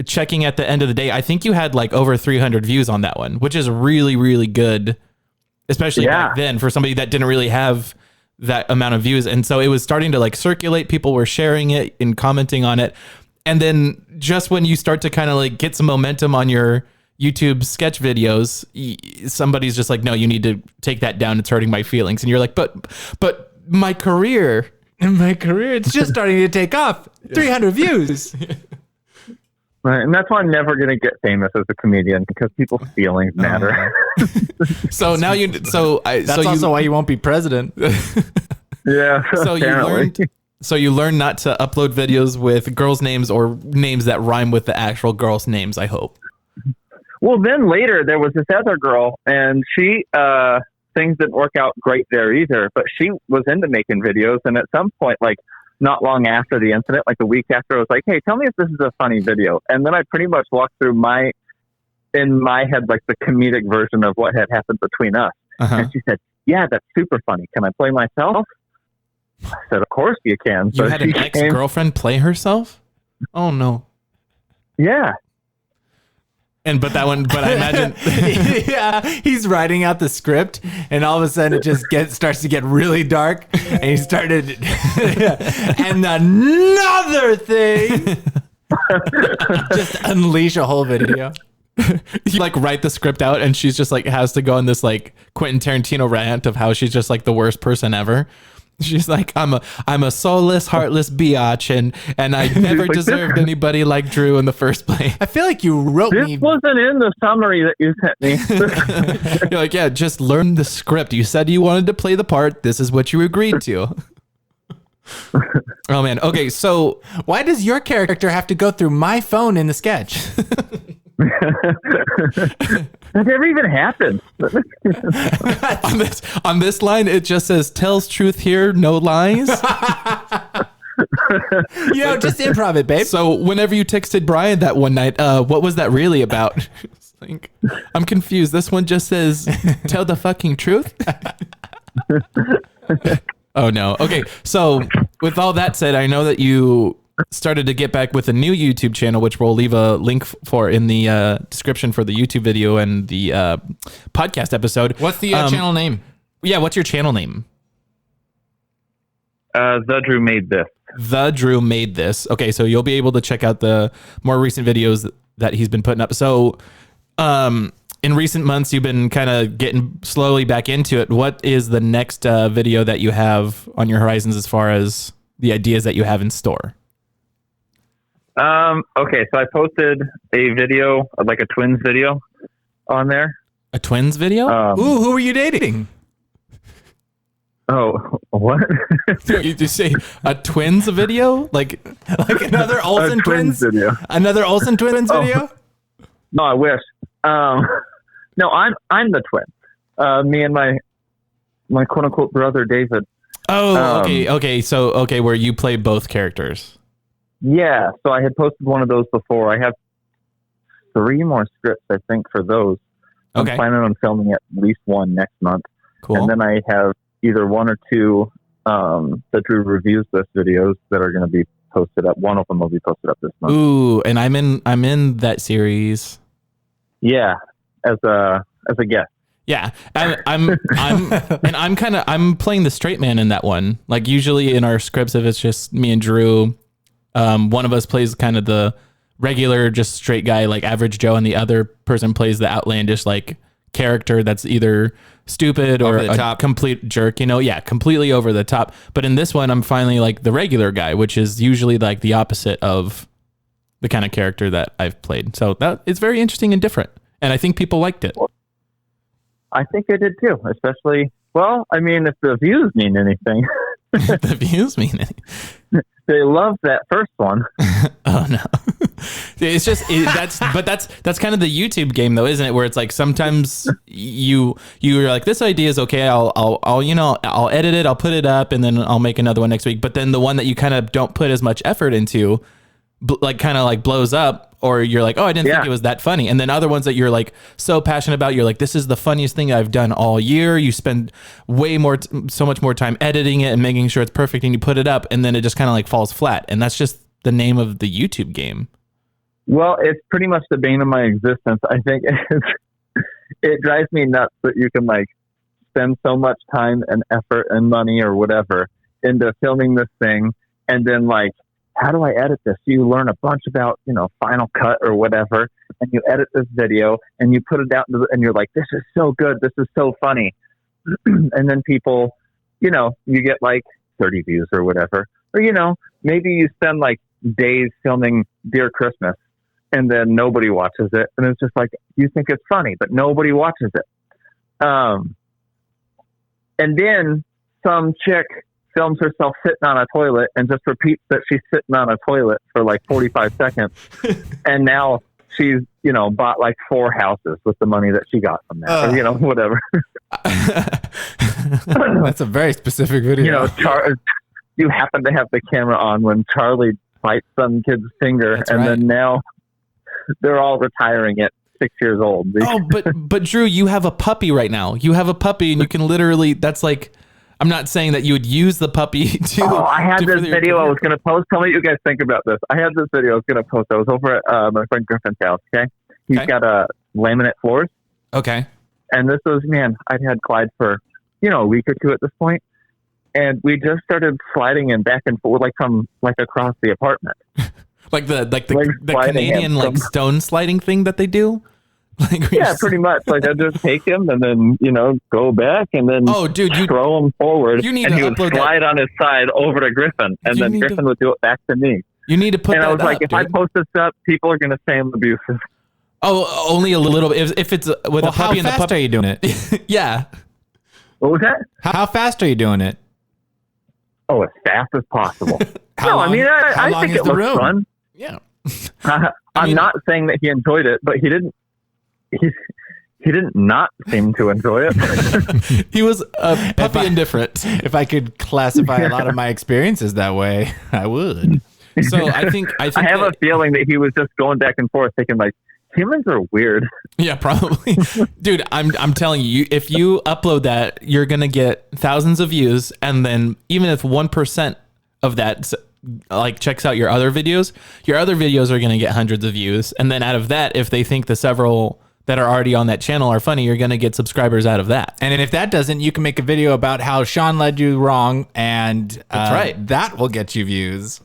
checking at the end of the day. I think you had like over 300 views on that one, which is really, really good, especially back then for somebody that didn't really have that amount of views. And so it was starting to like circulate. People were sharing it and commenting on it. And then just when you start to kind of like get some momentum on your YouTube sketch videos, somebody's just like, no, you need to take that down. It's hurting my feelings. And you're like, but my career, it's just starting to take off. 300 views. Right. And that's why I'm never going to get famous as a comedian, because people's feelings matter. So now that's also why you won't be president. Yeah. So you learned not to upload videos with girls' names or names that rhyme with the actual girls' names, I hope. Well, then later there was this other girl, and she, things didn't work out great there either, but she was into making videos. And at some point, like not long after the incident, like a week after, I was like, hey, tell me if this is a funny video. And then I pretty much walked through in my head, like the comedic version of what had happened between us. Uh-huh. And she said, yeah, that's super funny. Can I play myself? I said, of course you can. So you had an ex-girlfriend play herself? Oh, no. Yeah. But I imagine. Yeah, he's writing out the script, and all of a sudden it just starts to get really dark, and he started. And another thing. Just unleash a whole video. You like write the script out, and she's just like has to go on this like Quentin Tarantino rant of how she's just like the worst person ever. She's like, I'm a soulless, heartless biatch, and I never like, deserved anybody like Dru in the first place. I feel like you wrote This me. wasn't in the summary that you sent me. You're like, yeah, just learn the script. You said you wanted to play the part. This is what you agreed to. Oh man. Okay, so Why does your character have to go through my phone in the sketch? That never even happened. on this line, it just says tells truth here, no lies. Just improv it, babe. So whenever you texted Brian that one night, what was that really about? It's like, I'm confused. This one just says tell the fucking truth. Oh no. Okay. So with all that said, I know that you started to get back with a new YouTube channel, which we'll leave a link for in the description for the YouTube video and the podcast episode. What's the channel name? Yeah. What's your channel name? The Dru Made This. The Dru Made This. Okay. So you'll be able to check out the more recent videos that he's been putting up. So, in recent months, you've been kind of getting slowly back into it. What is the next video that you have on your horizons as far as the ideas that you have in store? Okay, so I posted a video, like a twins video on there. A twins video? Ooh, who are you dating? Oh, what? You just say a twins video? Like Another Olsen A twins video. Another Olsen twins Oh. video? No, I wish. No, I'm the twin. Me and my quote unquote brother David. Oh, okay. So, where you play both characters. Yeah, so I had posted one of those before. I have 3 more scripts, I think, for those. Okay. I'm planning on filming at least one next month. Cool. And then I have either 1 or 2 the Dru Reviews This videos that are going to be posted up. One of them will be posted up this month. Ooh, and I'm in that series. Yeah, as a guest. Yeah, I'm playing the straight man in that one. Like usually in our scripts, if it's just me and Dru, one of us plays kind of the regular, just straight guy, like average Joe, and the other person plays the outlandish, like character that's either stupid or a complete jerk. Yeah, completely over the top. But in this one, I'm finally like the regular guy, which is usually like the opposite of the kind of character that I've played. So that it's very interesting and different, and I think people liked it. I think I did too, especially, well, I mean, if the views mean anything. The views mean it. They love that first one. Oh no. It's just that's kind of the YouTube game though, isn't it? Where it's like sometimes you're like, this idea is okay, I'll edit it, I'll put it up, and then I'll make another one next week. But then the one that you kind of don't put as much effort into, kind of blows up, or you're like, oh, I didn't think it was that funny. And then other ones that you're like so passionate about, you're like, this is the funniest thing I've done all year. You spend so much more time editing it and making sure it's perfect, and you put it up, and then it just kind of falls flat. And that's just the name of the YouTube game. Well, it's pretty much the bane of my existence. I think it drives me nuts that you can spend so much time and effort and money or whatever into filming this thing, and then how do I edit this? You learn a bunch about, Final Cut or whatever, and you edit this video and you put it out and you're like, this is so good. This is so funny. And then people, you get 30 views or whatever, or, maybe you spend days filming Dear Christmas and then nobody watches it. And it's just you think it's funny, but nobody watches it. And then some chick films herself sitting on a toilet and just repeats that she's sitting on a toilet for 45 seconds. And now she's, bought 4 houses with the money that she got from that, or, whatever. That's a very specific video. You happen to have the camera on when Charlie bites some kid's finger. That's and right. then now they're all retiring at 6 years old. Oh, but Dru, you have a puppy right now. You have a puppy, and you can literally, that's I'm not saying that you would use the puppy to. Oh, I had this video I was going to post. Tell me what you guys think about this. I had this video I was going to post. I was over at my friend Griffin's house. Okay. He's got laminate floors. Okay. And this was, I'd had Clyde for, a week or 2 at this point. And we just started sliding him back and forth, from across the apartment. the Canadian stone sliding thing that they do. Like, Yeah, pretty much. Like, I'd just take him and then, go back and then throw him forward. You need and to he would upload slide on his side over to Griffin. And then Griffin would do it back to me. You need to put and that I was up, like, if I dude. post this up, people are going to say I'm abusive. Oh, only a little bit. If it's with a puppy and the How fast puppy. are you doing it? Yeah. What was that? How fast are you doing it? Oh, as fast as possible. How long I think is it the was room? fun. Yeah. I'm not saying that he enjoyed it, but he didn't. He didn't not seem to enjoy it. He was puppy indifferent. If I could classify a lot of my experiences that way, I would. So I think I have a feeling that he was just going back and forth, thinking like, humans are weird. Yeah, probably. Dude, I'm telling you, if you upload that, you're gonna get thousands of views, and then even if 1% of that checks out your other videos are gonna get hundreds of views, and then out of that, if they think the several that are already on that channel are funny, you're gonna get subscribers out of that. And if that doesn't, you can make a video about how Sean led you wrong, and That's right. that will get you views.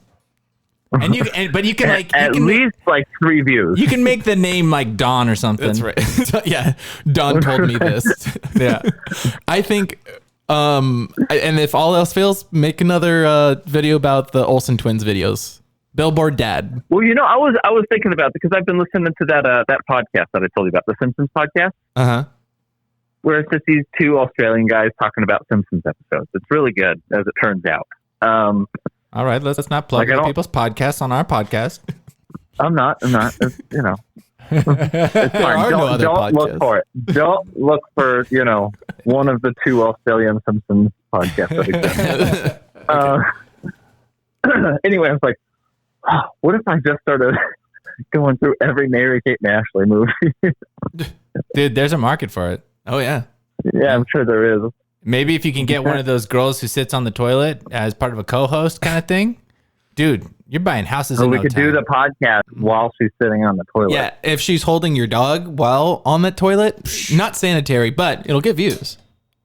And but you can at least 3 views. You can make the name like Don or something. That's right. Yeah, Don told me this. Yeah, I think. And if all else fails, make another video about the Olsen twins videos. Billboard Dad. Well, I was thinking about it because I've been listening to that podcast that I told you about, the Simpsons podcast. Where it's just these 2 Australian guys talking about Simpsons episodes. It's really good, as it turns out. All right, let's not plug other people's podcasts on our podcast. I'm not. It's, it's fine. Don't look for it. Don't look for one of the 2 Australian Simpsons podcasts that exist. Anyway, I was like, what if I just started going through every Mary Kate and Ashley movie? Dude, there's a market for it. Oh yeah. Yeah, I'm sure there is. Maybe if you can get one of those girls who sits on the toilet as part of a co-host kind of thing, dude, you're buying houses. So we could do the podcast while she's sitting on the toilet. Yeah, if she's holding your dog while on the toilet, not sanitary, but it'll get views.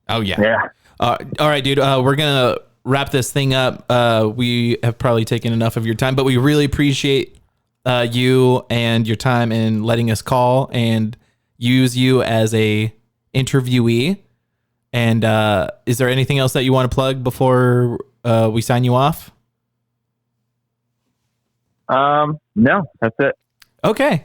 Oh yeah. Yeah. All right, dude. We're gonna wrap this thing up. We have probably taken enough of your time, but we really appreciate you and your time in letting us call and use you as a interviewee. And is there anything else that you want to plug before we sign you off? No, that's it. Okay.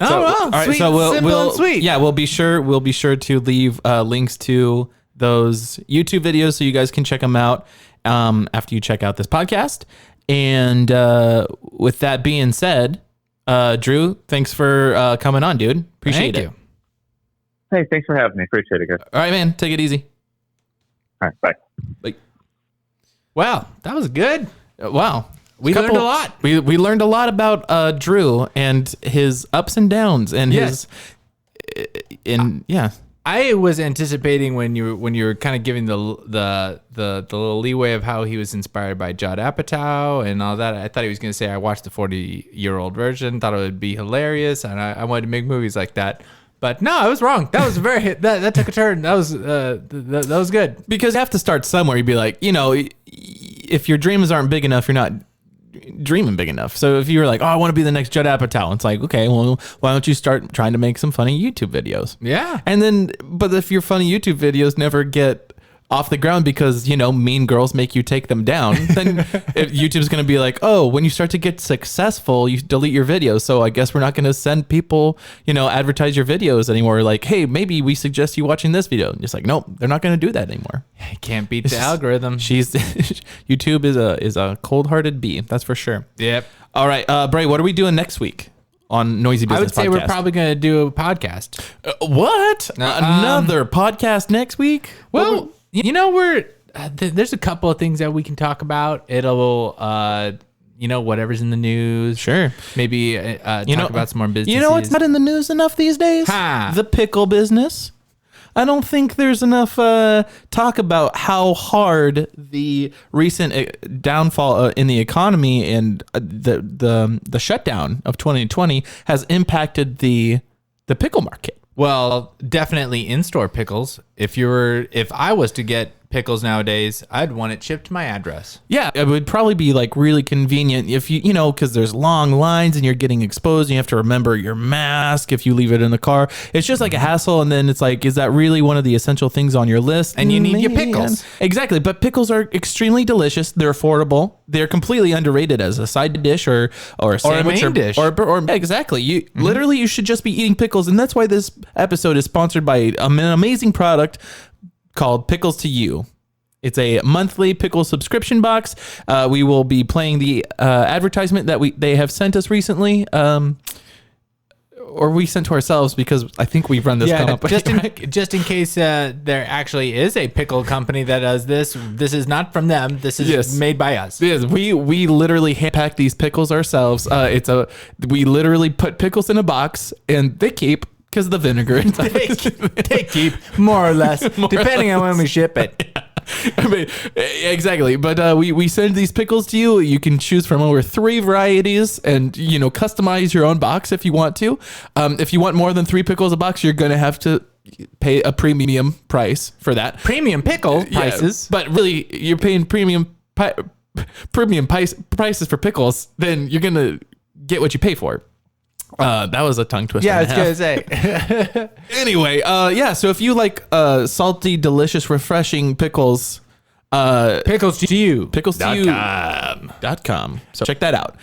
Oh, well, all right, sweet, so simple and sweet. Yeah, we'll be sure to leave links to those YouTube videos so you guys can check them out after you check out this podcast. And with that being said, Drew, thanks for coming on, dude. Appreciate it. Thank you. Hey, thanks for having me. Appreciate it, guys. All right, man. Take it easy. All right, bye. Bye. Wow, that was good. Wow. We learned a lot. We learned a lot about Drew and his ups and downs and Yes. yeah. I was anticipating when you were kind of giving the little leeway of how he was inspired by Judd Apatow and all that. I thought he was going to say I watched the 40-year-old version, thought it would be hilarious, and I wanted to make movies like that. But no, I was wrong. That was that took a turn. That was good. Because you have to start somewhere. You'd be like, if your dreams aren't big enough, you're not dreaming big enough. So if you were like, oh, I want to be the next Judd Apatow, it's like, okay, well, why don't you start trying to make some funny YouTube videos? Yeah. And then, but if your funny YouTube videos never get off the ground because, mean girls make you take them down, then if YouTube's going to be like, oh, when you start to get successful, you delete your videos. So I guess we're not going to send people, advertise your videos anymore. Like, hey, maybe we suggest you watching this video. And it's like, nope, they're not going to do that anymore. You can't beat the algorithm. YouTube is a cold-hearted bee. That's for sure. Yep. All right, Bray, what are we doing next week on Noisy Business I would say Podcast? we're probably going to do a podcast. What? Another podcast next week? Well, we're there's a couple of things that we can talk about. It'll whatever's in the news. Sure. Maybe talk about some more businesses. You know what's not in the news enough these days? The pickle business. I don't think there's enough talk about how hard the recent downfall in the economy and the shutdown of 2020 has impacted the pickle market. Well, definitely in-store pickles. If I was to get pickles nowadays, I'd want it shipped to my address. Yeah, it would probably be like really convenient if you know, because there's long lines and you're getting exposed and you have to remember your mask if you leave it in the car. It's just like a hassle. And then it's like, is that really one of the essential things on your list? And you need your pickles. Exactly. But pickles are extremely delicious. They're affordable. They're completely underrated as a side dish or a sandwich or a main dish. Or exactly. You literally, you should just be eating pickles. And that's why this episode is sponsored by an amazing product called Pickles to You. It's a monthly pickle subscription box. We will be playing the advertisement that they have sent us recently, or we sent to ourselves because I think we've run this company. Just in case there actually is a pickle company that does this. This is not from them. This is made by us. Yes, we literally hand pack these pickles ourselves. We literally put pickles in a box and they keep. Because of the vinegar. They keep, more or less, depending on when we ship it. Yeah. I mean, exactly. But we send these pickles to you. You can choose from over 3 varieties and, customize your own box if you want to. If you want more than 3 pickles a box, you're going to have to pay a premium price for that. Premium pickle prices? Yeah, but really, you're paying premium prices for pickles, then you're going to get what you pay for. That was a tongue twister. Yeah, I was gonna say. Anyway, so if you like salty, delicious, refreshing pickles, pickles to you. Pickles2u.com. So check that out.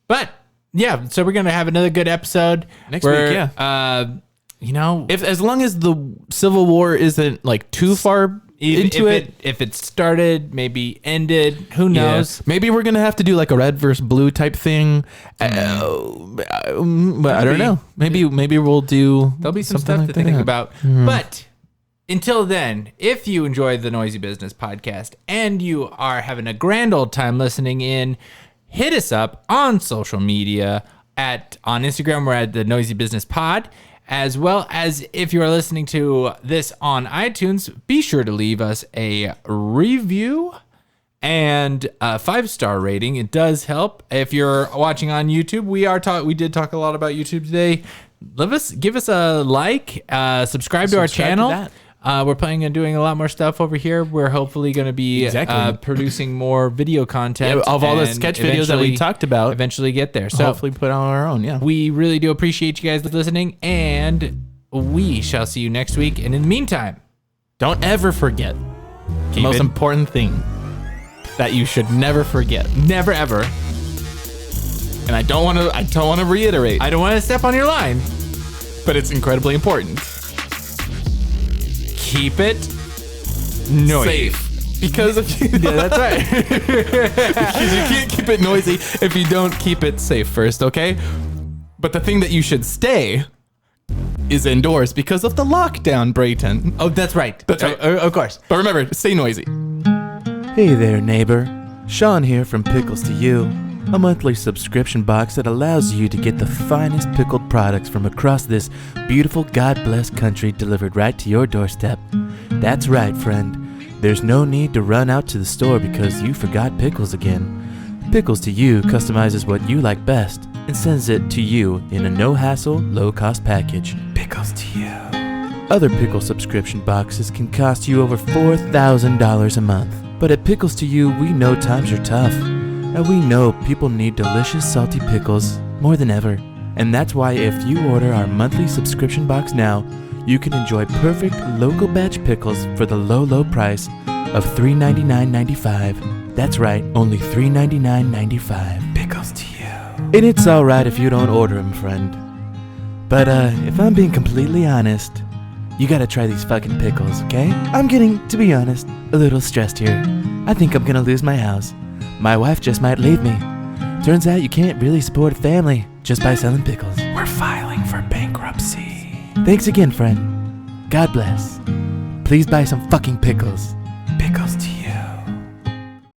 But yeah, so we're gonna have another good episode next week. Yeah. If as long as the Civil War isn't like too far into it, if it started, maybe ended, who knows? Yeah. Maybe we're gonna have to do like a red versus blue type thing. But I don't know. Maybe we'll do. There'll be some stuff to think about. But until then, if you enjoy the Noisy Business Podcast and you are having a grand old time listening in, hit us up on social media on Instagram. We're at the Noisy Business Pod. As well as if you're listening to this on iTunes, be sure to leave us a review and a 5-star rating. It does help. If you're watching on YouTube, we did talk a lot about YouTube today. Give us a like, subscribe to our channel. We're planning on doing a lot more stuff over here. We're hopefully going to be producing more video content of all the sketch videos that we talked about. Eventually get there. So hopefully put on our own. Yeah, we really do appreciate you guys listening, and we shall see you next week. And in the meantime, don't ever forget the most important thing that you should never forget. Never ever. And I don't want to reiterate. I don't want to step on your line, but it's incredibly important. Keep it noisy. Safe. Because if you that's right. Because you can't keep it noisy if you don't keep it safe first, okay? But the thing that you should stay is indoors because of the lockdown, Brayton. Oh, that's right. That's right. Of course. But remember, stay noisy. Hey there, neighbor. Sean here from Pickles to You, a monthly subscription box that allows you to get the finest pickled products from across this beautiful God-blessed country delivered right to your doorstep. That's right, friend. There's no need to run out to the store because you forgot pickles again. Pickles to You customizes what you like best and sends it to you in a no-hassle, low-cost package. Pickles to You. Other pickle subscription boxes can cost you over $4,000 a month. But at Pickles to You, we know times are tough. And we know people need delicious salty pickles more than ever. And that's why if you order our monthly subscription box now, you can enjoy perfect local batch pickles for the low price of $3.99.95. That's right, only $3.99.95. Pickles to You. And it's alright if you don't order them, friend. But if I'm being completely honest, you gotta try these fucking pickles, okay? I'm getting, to be honest, a little stressed here. I think I'm gonna lose my house. My wife just might leave me. Turns out you can't really support a family just by selling pickles. We're filing for bankruptcy. Thanks again, friend. God bless. Please buy some fucking pickles.